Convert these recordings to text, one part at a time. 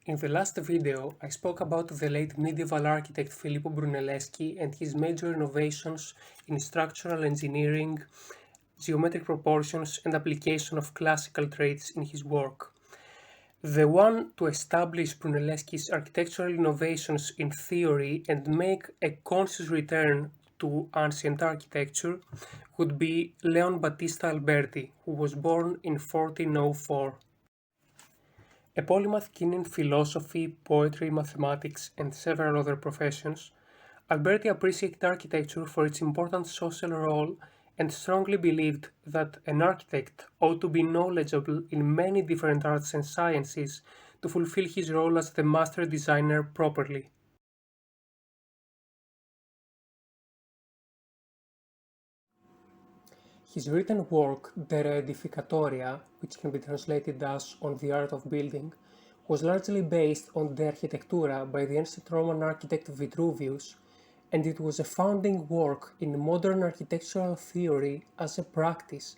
In the last video, I spoke about the late medieval architect Filippo Brunelleschi and his major innovations in structural engineering, geometric proportions, and application of classical traits in his work. The one to establish Brunelleschi's architectural innovations in theory and make a conscious return to ancient architecture would be Leon Battista Alberti, who was born in 1404. A polymath keen in philosophy, poetry, mathematics, and several other professions, Alberti appreciated architecture for its important social role and strongly believed that an architect ought to be knowledgeable in many different arts and sciences to fulfill his role as the master designer properly. His written work, De Re Edificatoria, which can be translated as On the Art of Building, was largely based on De Architectura by the ancient Roman architect Vitruvius, and it was a founding work in modern architectural theory as a practice.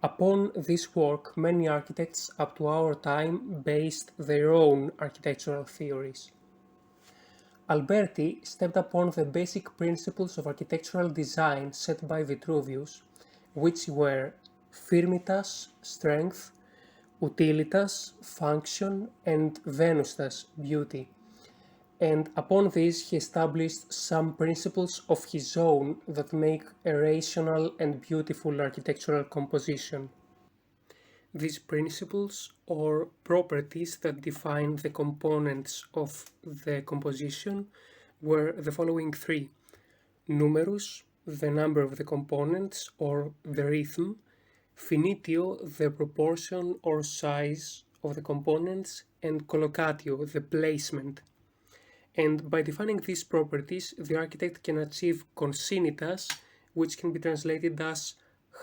Upon this work, many architects up to our time based their own architectural theories. Alberti stepped upon the basic principles of architectural design set by Vitruvius, which were firmitas, strength, utilitas, function, and venustas, beauty. And upon this he established some principles of his own that make a rational and beautiful architectural composition. These principles, or properties that define the components of the composition, were the following three: numerus, the number of the components or the rhythm; finitio, the proportion or size of the components; and collocatio, the placement. And by defining these properties, the architect can achieve consinitas, which can be translated as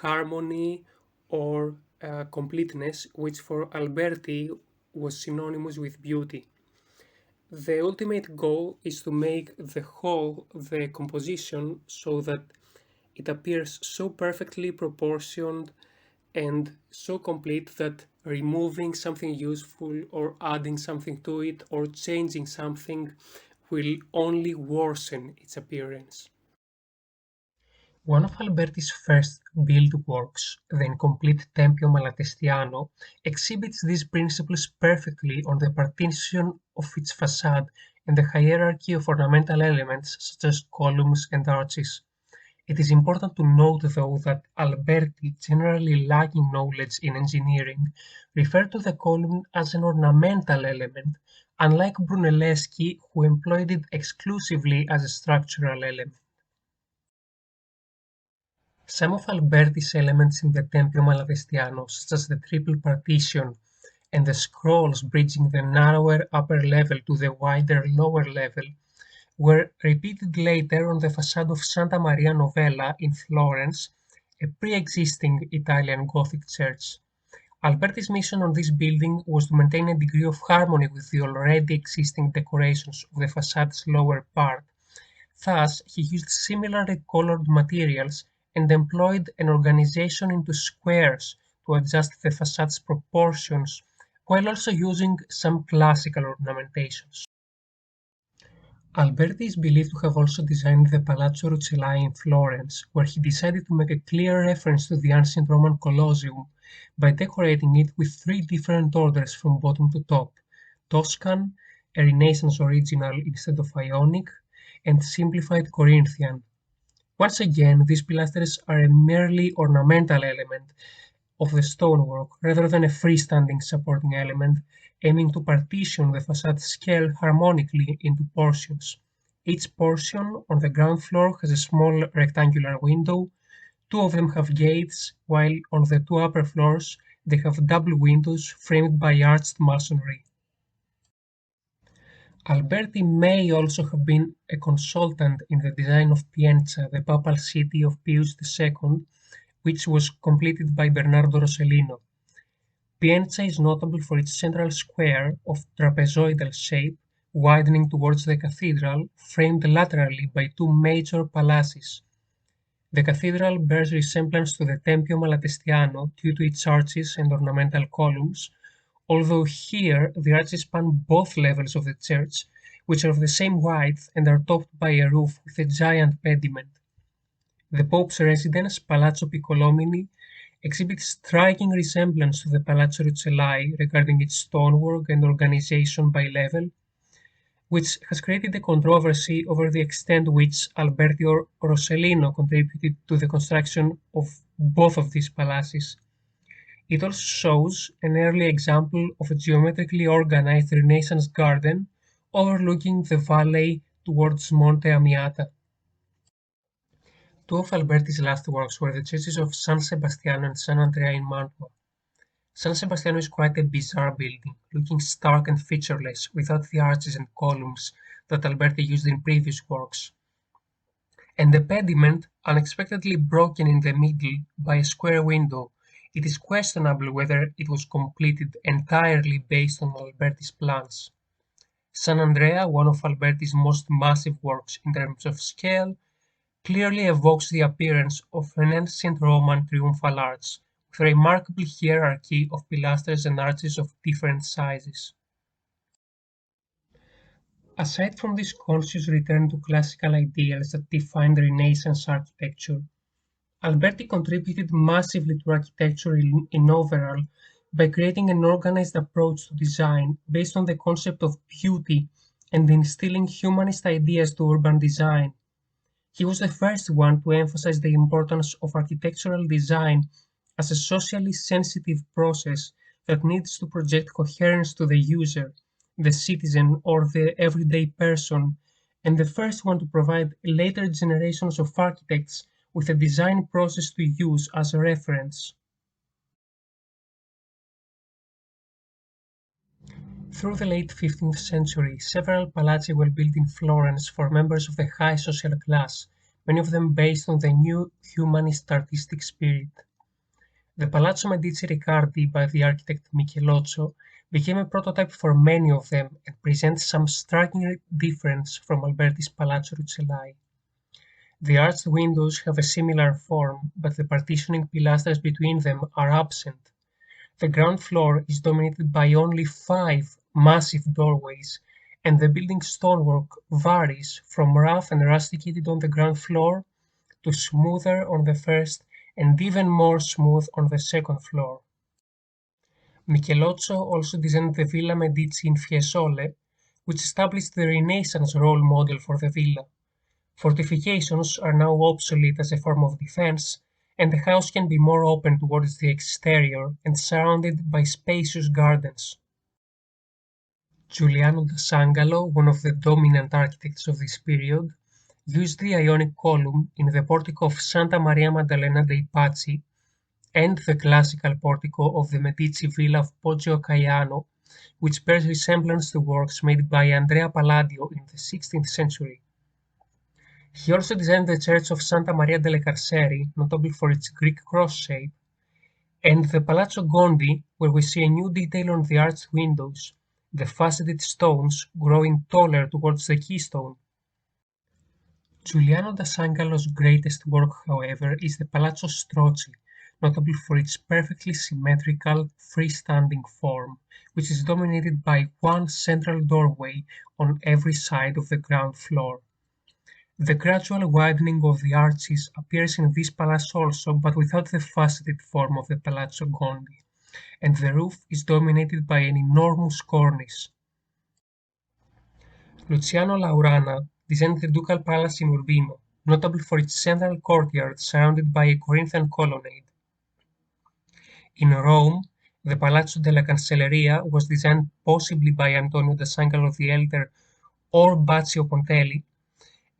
harmony or completeness, which for Alberti was synonymous with beauty. The ultimate goal is to make the whole, the composition, so that it appears so perfectly proportioned and so complete that removing something useful or adding something to it or changing something will only worsen its appearance. One of Alberti's first built works, the incomplete Tempio Malatestiano, exhibits these principles perfectly on the partition of its facade and the hierarchy of ornamental elements such as columns and arches. It is important to note, though, that Alberti, generally lacking knowledge in engineering, referred to the column as an ornamental element, unlike Brunelleschi, who employed it exclusively as a structural element. Some of Alberti's elements in the Tempio Malatestiano, such as the triple partition and the scrolls bridging the narrower upper level to the wider lower level, were repeated later on the facade of Santa Maria Novella in Florence, a pre-existing Italian Gothic church. Alberti's mission on this building was to maintain a degree of harmony with the already existing decorations of the facade's lower part. Thus, he used similarly colored materials and employed an organization into squares to adjust the facade's proportions, while also using some classical ornamentations. Alberti is believed to have also designed the Palazzo Rucellai in Florence, where he decided to make a clear reference to the ancient Roman Colosseum by decorating it with three different orders from bottom to top: Toscan, a Renaissance original instead of Ionic, and simplified Corinthian. Once again, these pilasters are a merely ornamental element of the stonework rather than a freestanding supporting element, aiming to partition the facade scale harmonically into portions. Each portion on the ground floor has a small rectangular window. Two of them have gates, while on the two upper floors they have double windows framed by arched masonry. Alberti may also have been a consultant in the design of Pienza, the papal city of Pius II, which was completed by Bernardo Rossellino. Pienza is notable for its central square of trapezoidal shape, widening towards the cathedral, framed laterally by two major palaces. The cathedral bears resemblance to the Tempio Malatestiano due to its arches and ornamental columns, although here the arches span both levels of the church, which are of the same width and are topped by a roof with a giant pediment. The Pope's residence, Palazzo Piccolomini, exhibits striking resemblance to the Palazzo Rucellai regarding its stonework and organization by level, which has created a controversy over the extent to which Alberti or Rossellino contributed to the construction of both of these palaces. It also shows an early example of a geometrically organized Renaissance garden overlooking the valley towards Monte Amiata. Two of Alberti's last works were the churches of San Sebastiano and San Andrea in Mantua. San Sebastiano is quite a bizarre building, looking stark and featureless without the arches and columns that Alberti used in previous works, and the pediment, unexpectedly broken in the middle by a square window. It is questionable whether it was completed entirely based on Alberti's plans. San Andrea, one of Alberti's most massive works in terms of scale, clearly evokes the appearance of an ancient Roman triumphal arch, with a remarkable hierarchy of pilasters and arches of different sizes. Aside from this conscious return to classical ideals that defined Renaissance architecture, Alberti contributed massively to architecture in overall by creating an organized approach to design based on the concept of beauty and instilling humanist ideas to urban design. He was the first one to emphasize the importance of architectural design as a socially sensitive process that needs to project coherence to the user, the citizen, or the everyday person, and the first one to provide later generations of architects with a design process to use as a reference. Through the late 15th century, several palazzi were built in Florence for members of the high social class, many of them based on the new humanist artistic spirit. The Palazzo Medici Riccardi by the architect Michelozzo became a prototype for many of them and presents some striking difference from Alberti's Palazzo Rucellai. The arched windows have a similar form, but the partitioning pilasters between them are absent. The ground floor is dominated by only 5 massive doorways, and the building's stonework varies from rough and rusticated on the ground floor to smoother on the first and even more smooth on the second floor. Michelozzo also designed the Villa Medici in Fiesole, which established the Renaissance role model for the villa. Fortifications are now obsolete as a form of defense, and the house can be more open towards the exterior and surrounded by spacious gardens. Giuliano da Sangalo, one of the dominant architects of this period, used the Ionic column in the portico of Santa Maria Maddalena dei Pazzi and the classical portico of the Medici villa of Poggio Caiano, which bears resemblance to works made by Andrea Palladio in the 16th century. He also designed the church of Santa Maria delle Carceri, notable for its Greek cross shape, and the Palazzo Gondi, where we see a new detail on the arched windows, the faceted stones growing taller towards the keystone. Giuliano da Sangalo's greatest work, however, is the Palazzo Strozzi, notable for its perfectly symmetrical, freestanding form, which is dominated by one central doorway on every side of the ground floor. The gradual widening of the arches appears in this palace also, but without the faceted form of the Palazzo Gondi, and the roof is dominated by an enormous cornice. Luciano Laurana designed the Ducal Palace in Urbino, notable for its central courtyard surrounded by a Corinthian colonnade. In Rome, the Palazzo della Cancelleria was designed possibly by Antonio da Sangalo the Elder or Baccio Pontelli,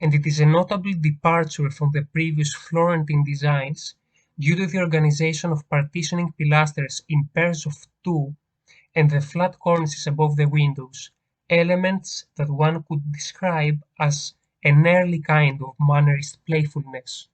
and it is a notable departure from the previous Florentine designs due to the organization of partitioning pilasters in pairs of 2 and the flat cornices above the windows, elements that one could describe as an early kind of Mannerist playfulness.